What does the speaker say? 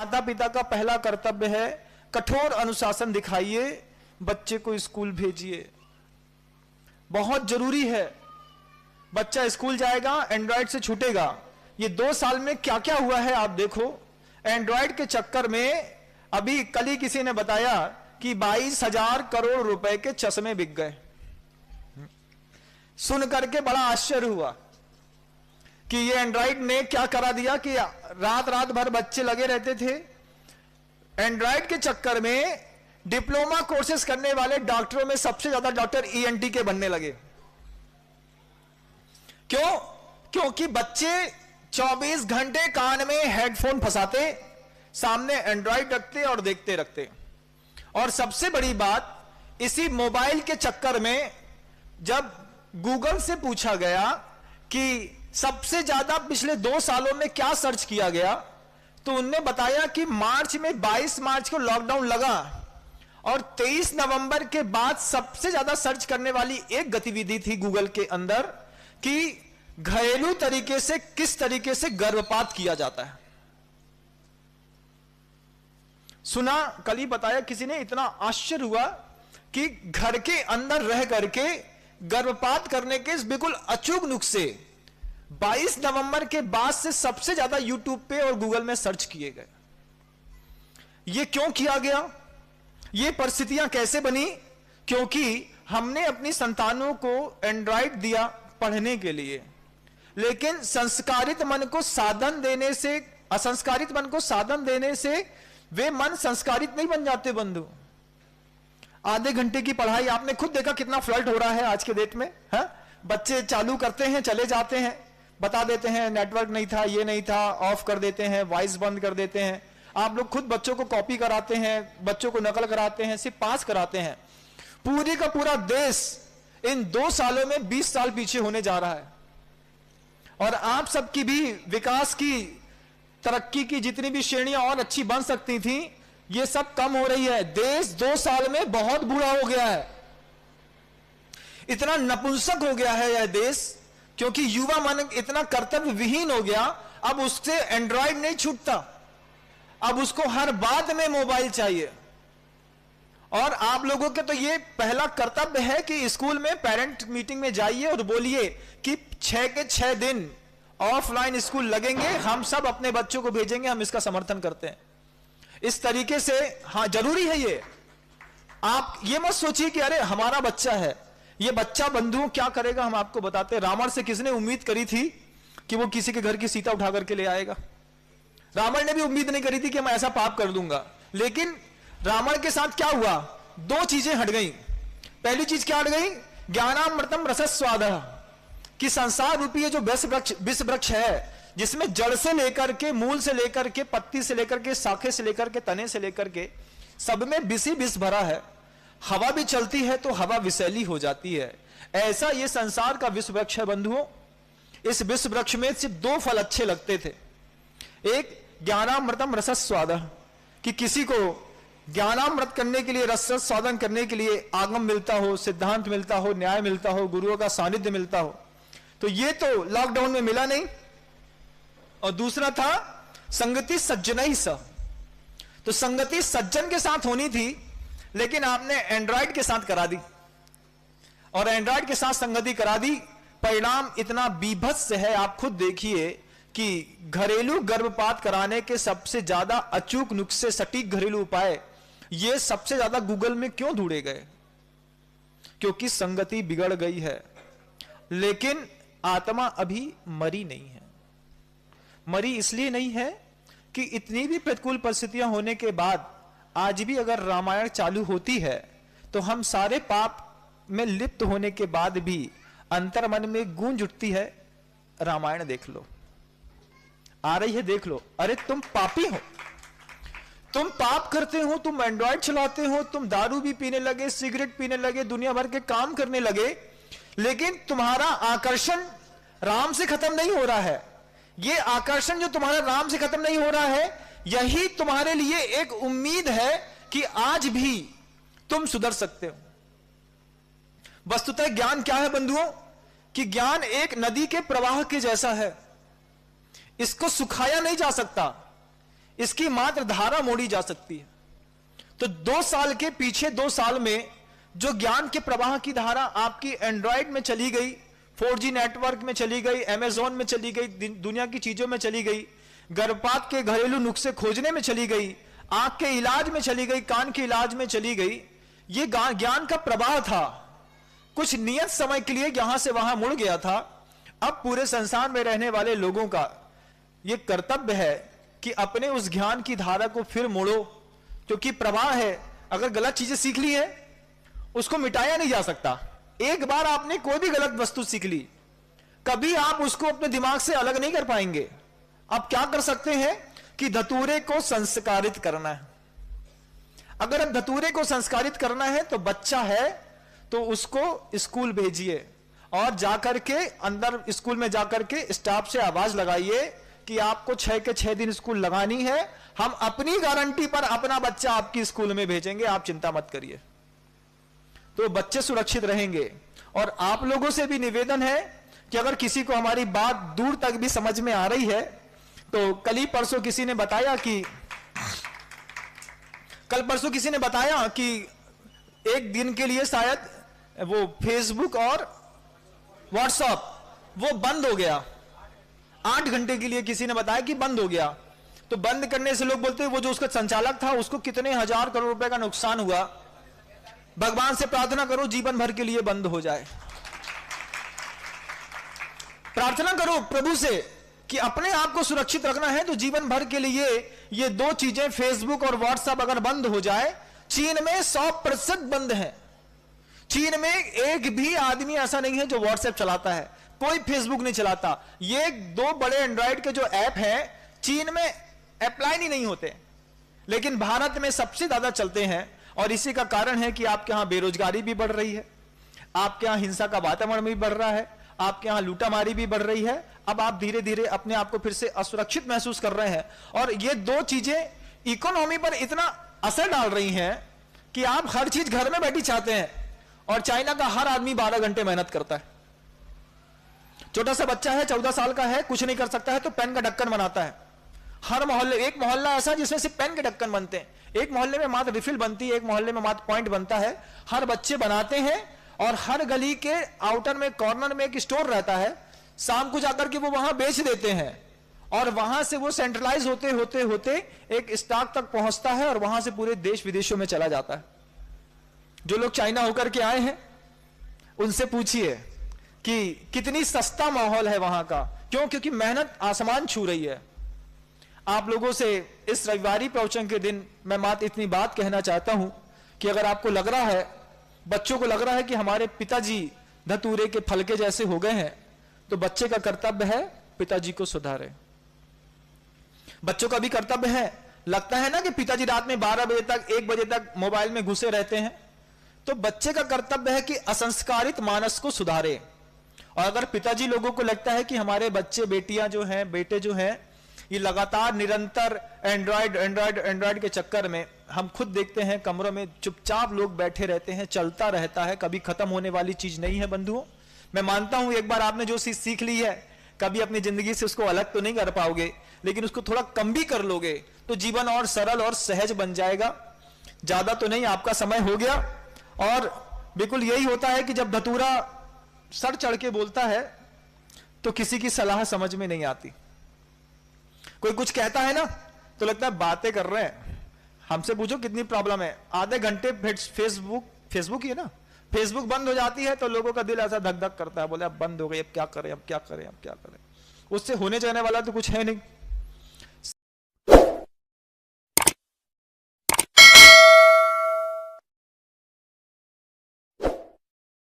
माता पिता का पहला कर्तव्य है कठोर अनुशासन दिखाइए, बच्चे को स्कूल भेजिए। बहुत जरूरी है। बच्चा स्कूल जाएगा, एंड्रॉयड से छूटेगा। ये 2 साल में क्या क्या हुआ है आप देखो। एंड्रॉयड के चक्कर में अभी कल ही किसी ने बताया कि 22,000 करोड़ रुपए के चश्मे बिक गए। सुन करके बड़ा आश्चर्य हुआ कि ये एंड्रॉयड ने क्या करा दिया कि रात रात भर बच्चे लगे रहते थे। एंड्रॉयड के चक्कर में डिप्लोमा कोर्सेज करने वाले डॉक्टरों में सबसे ज्यादा डॉक्टर ईएनटी के बनने लगे। क्यों? क्योंकि बच्चे 24 घंटे कान में हेडफोन फंसाते, सामने एंड्रॉयड रखते और देखते रखते। और सबसे बड़ी बात, इसी मोबाइल के चक्कर में जब गूगल से पूछा गया कि सबसे ज्यादा पिछले 2 सालों में क्या सर्च किया गया, तो उनने बताया कि मार्च में 22 मार्च को लॉकडाउन लगा और 23 नवंबर के बाद सबसे ज्यादा सर्च करने वाली एक गतिविधि थी गूगल के अंदर कि घरेलू तरीके से किस तरीके से गर्भपात किया जाता है। सुना कल ही बताया किसी ने, इतना आश्चर्य हुआ कि घर के अंदर रह करके गर्भपात करने के इस बिल्कुल अचूक नुस्खे 22 नवंबर के बाद से सबसे ज्यादा यूट्यूब पे और गूगल में सर्च किए गए। यह क्यों किया गया? ये परिस्थितियां कैसे बनी? क्योंकि हमने अपनी संतानों को एंड्रॉयड दिया पढ़ने के लिए, लेकिन संस्कारित मन को साधन देने से, असंस्कारित मन को साधन देने से वे मन संस्कारित नहीं बन जाते बंधु। आधे घंटे की पढ़ाई, आपने खुद देखा कितना फ्लर्ट हो रहा है आज के डेट में, है? बच्चे चालू करते हैं, चले जाते हैं, बता देते हैं नेटवर्क नहीं था, ये नहीं था, ऑफ कर देते हैं, वॉइस बंद कर देते हैं। आप लोग खुद बच्चों को कॉपी कराते हैं, बच्चों को नकल कराते हैं, सिर्फ पास कराते हैं। पूरी का पूरा देश इन 2 सालों में 20 साल पीछे होने जा रहा है। और आप सबकी भी विकास की, तरक्की की जितनी भी श्रेणियां और अच्छी बन सकती थी, ये सब कम हो रही है। देश 2 साल में बहुत बुरा हो गया है, इतना नपुंसक हो गया है यह देश, क्योंकि युवा मन इतना कर्तव्य विहीन हो गया। अब उससे एंड्रॉयड नहीं छूटता, अब उसको हर बात में मोबाइल चाहिए। और आप लोगों के तो ये पहला कर्तव्य है कि स्कूल में पेरेंट मीटिंग में जाइए और बोलिए कि 6 के 6 दिन ऑफलाइन स्कूल लगेंगे, हम सब अपने बच्चों को भेजेंगे, हम इसका समर्थन करते हैं। इस तरीके से, हाँ जरूरी है ये। आप ये मत सोचिए कि अरे हमारा बच्चा है, ये बच्चा बंधुओं क्या करेगा, हम आपको बताते हैं। रावण से किसने उम्मीद करी थी कि वो किसी के घर की सीता उठा करके ले आएगा? रावण ने भी उम्मीद नहीं करी थी कि मैं ऐसा पाप कर दूंगा। लेकिन रावण के साथ क्या हुआ? 2 चीजें हट गई। पहली चीज क्या हट गई? ज्ञानामृतम रसस्वादः, कि संसार रूपी ये जो विष वृक्ष है, जिसमें जड़ से लेकर के, मूल से लेकर के, पत्ती से लेकर के, शाखे से लेकर के, तने से लेकर के, सब में विष ही विष भरा है। हवा भी चलती है तो हवा विषैली हो जाती है। ऐसा ये संसार का विष वृक्ष है बंधुओं। इस विष वृक्ष में सिर्फ 2 फल अच्छे लगते थे। एक ज्ञानामृतम रसस्वादः, कि किसी को ज्ञानामृत करने के लिए, रस स्वादन करने के लिए आगम मिलता हो, सिद्धांत मिलता हो, न्याय मिलता हो, गुरुओं का सानिध्य मिलता हो। तो ये तो लॉकडाउन में मिला नहीं। और दूसरा था संगति सज्जनैः सह, तो संगति सज्जन के साथ होनी थी, लेकिन आपने एंड्रॉयड के साथ करा दी। और एंड्रॉयड के साथ संगति करा दी, परिणाम इतना बीभत्स है। आप खुद देखिए कि घरेलू गर्भपात कराने के सबसे ज्यादा अचूक नुस्खे, सटीक घरेलू उपाय, ये सबसे ज्यादा गूगल में क्यों ढूंढे गए? क्योंकि संगति बिगड़ गई है। लेकिन आत्मा अभी मरी नहीं है। मरी इसलिए नहीं है कि इतनी भी प्रतिकूल परिस्थितियां होने के बाद आज भी अगर रामायण चालू होती है तो हम सारे पाप में लिप्त होने के बाद भी अंतर्मन में गूंज उठती है, रामायण देख लो, आ रही है देख लो। अरे तुम पापी हो, तुम पाप करते हो, तुम एंड्रॉयड चलाते हो, तुम दारू भी पीने लगे, सिगरेट पीने लगे, दुनिया भर के काम करने लगे, लेकिन तुम्हारा आकर्षण राम से खत्म नहीं हो रहा है। ये आकर्षण जो तुम्हारा राम से खत्म नहीं हो रहा है, यही तुम्हारे लिए एक उम्मीद है कि आज भी तुम सुधर सकते हो। वस्तुतः ज्ञान क्या है बंधुओं? कि ज्ञान एक नदी के प्रवाह के जैसा है। इसको सुखाया नहीं जा सकता, इसकी मात्र धारा मोड़ी जा सकती है। तो 2 साल के पीछे 2 साल में जो ज्ञान के प्रवाह की धारा आपकी एंड्रॉयड में चली गई, 4G नेटवर्क में चली गई, अमेजोन में चली गई, दुनिया की चीजों में चली गई, गर्भपात के घरेलू नुस्खे खोजने में चली गई, आंख के इलाज में चली गई, कान के इलाज में चली गई, ये ज्ञान का प्रवाह था। कुछ नियत समय के लिए यहां से वहां मुड़ गया था। अब पूरे संसार में रहने वाले लोगों का यह कर्तव्य है कि अपने उस ज्ञान की धारा को फिर मोड़ो, क्योंकि प्रवाह है। अगर गलत चीजें सीख ली है उसको मिटाया नहीं जा सकता। एक बार आपने कोई भी गलत वस्तु सीख ली, कभी आप उसको अपने दिमाग से अलग नहीं कर पाएंगे। आप क्या कर सकते हैं कि धतूरे को संस्कारित करना है। अगर अब धतूरे को संस्कारित करना है तो बच्चा है तो उसको स्कूल भेजिए और जाकर के अंदर स्कूल में जाकर के स्टाफ से आवाज लगाइए कि आपको 6 के 6 दिन स्कूल लगानी है, हम अपनी गारंटी पर अपना बच्चा आपकी स्कूल में भेजेंगे, आप चिंता मत करिए। तो बच्चे सुरक्षित रहेंगे। और आप लोगों से भी निवेदन है कि अगर किसी को हमारी बात दूर तक भी समझ में आ रही है, तो कल परसों किसी ने बताया कि एक दिन के लिए शायद वो फेसबुक और व्हाट्सएप वो बंद हो गया। 8 घंटे के लिए किसी ने बताया कि बंद हो गया। तो बंद करने से लोग बोलते हैं वो जो उसका संचालक था उसको कितने हजार करोड़ रुपए का नुकसान हुआ। भगवान से प्रार्थना करो जीवन भर के लिए बंद हो जाए। प्रार्थना करो प्रभु से कि अपने आप को सुरक्षित रखना है तो जीवन भर के लिए ये 2 चीजें फेसबुक और व्हाट्सएप अगर बंद हो जाए। चीन में 100% बंद है। चीन में एक भी आदमी ऐसा नहीं है जो व्हाट्सएप चलाता है, कोई फेसबुक नहीं चलाता। ये 2 बड़े एंड्रॉइड के जो ऐप हैं चीन में अप्लाई नहीं होते, लेकिन भारत में सबसे ज्यादा चलते हैं। और इसी का कारण है कि आपके यहां बेरोजगारी भी बढ़ रही है, आपके यहां हिंसा का वातावरण भी बढ़ रहा है, आपके यहां लूटामारी भी बढ़ रही है। अब आप धीरे धीरे अपने आप को फिर से असुरक्षित महसूस कर रहे हैं। और ये 2 चीजें इकोनॉमी पर इतना असर डाल रही हैं कि आप हर चीज घर में बैठी चाहते हैं। और चाइना का हर आदमी 12 घंटे मेहनत करता है। छोटा सा बच्चा है, 14 साल का है, कुछ नहीं कर सकता है तो पेन का ढक्कन बनाता है। हर मोहल्ले, एक मोहल्ला ऐसा जिसमें से पेन के ढक्कन बनते हैं। एक मोहल्ले में मात्र रिफिल बनती है, एक मोहल्ले में मात्र पॉइंट बनता है। हर बच्चे बनाते हैं और हर गली के आउटर में कॉर्नर में एक स्टोर रहता है। शाम को जाकर के वो वहां बेच देते हैं और वहां से वो सेंट्रलाइज होते होते होते एक स्टॉक तक पहुंचता है और वहां से पूरे देश विदेशों में चला जाता है। जो लोग चाइना होकर के आए हैं उनसे पूछिए कि कितनी सस्ता माहौल है वहां का। क्यों? क्योंकि मेहनत आसमान छू रही है। आप लोगों से इस रविवारी प्रवचन के दिन मैं मात्र इतनी बात कहना चाहता हूं कि अगर आपको लग रहा है, बच्चों को लग रहा है कि हमारे पिताजी धतूरे के फल के जैसे हो गए हैं, तो बच्चे का कर्तव्य है पिताजी को सुधारे। बच्चों का भी कर्तव्य है। लगता है ना कि पिताजी रात में 12 बजे तक 1 बजे तक मोबाइल में घुसे रहते हैं, तो बच्चे का कर्तव्य है कि असंस्कारित मानस को सुधारे। और अगर पिताजी लोगों को लगता है कि हमारे बच्चे बेटियां जो हैं, बेटे जो हैं, ये लगातार निरंतर एंड्रॉयड के चक्कर में, हम खुद देखते हैं कमरों में चुपचाप लोग बैठे रहते हैं, चलता रहता है, कभी खत्म होने वाली चीज नहीं है बंधुओं। मैं मानता हूं एक बार आपने जो चीज सीख ली है कभी अपनी जिंदगी से उसको अलग तो नहीं कर पाओगे, लेकिन उसको थोड़ा कम भी कर लोगे तो जीवन और सरल और सहज बन जाएगा। ज्यादा तो नहीं, आपका समय हो गया। और बिल्कुल यही होता है कि जब धतूरा सर चढ़ के बोलता है तो किसी की सलाह समझ में नहीं आती। कोई कुछ कहता है ना तो लगता है बातें कर रहे हैं। हमसे पूछो कितनी प्रॉब्लम है, आधे घंटे फेसबुक ही है ना, फेसबुक बंद हो जाती है तो लोगों का दिल ऐसा धक धक करता है, बोले अब बंद हो गई, अब क्या करें, अब क्या करें, अब क्या करें। उससे होने जाने वाला तो कुछ है नहीं।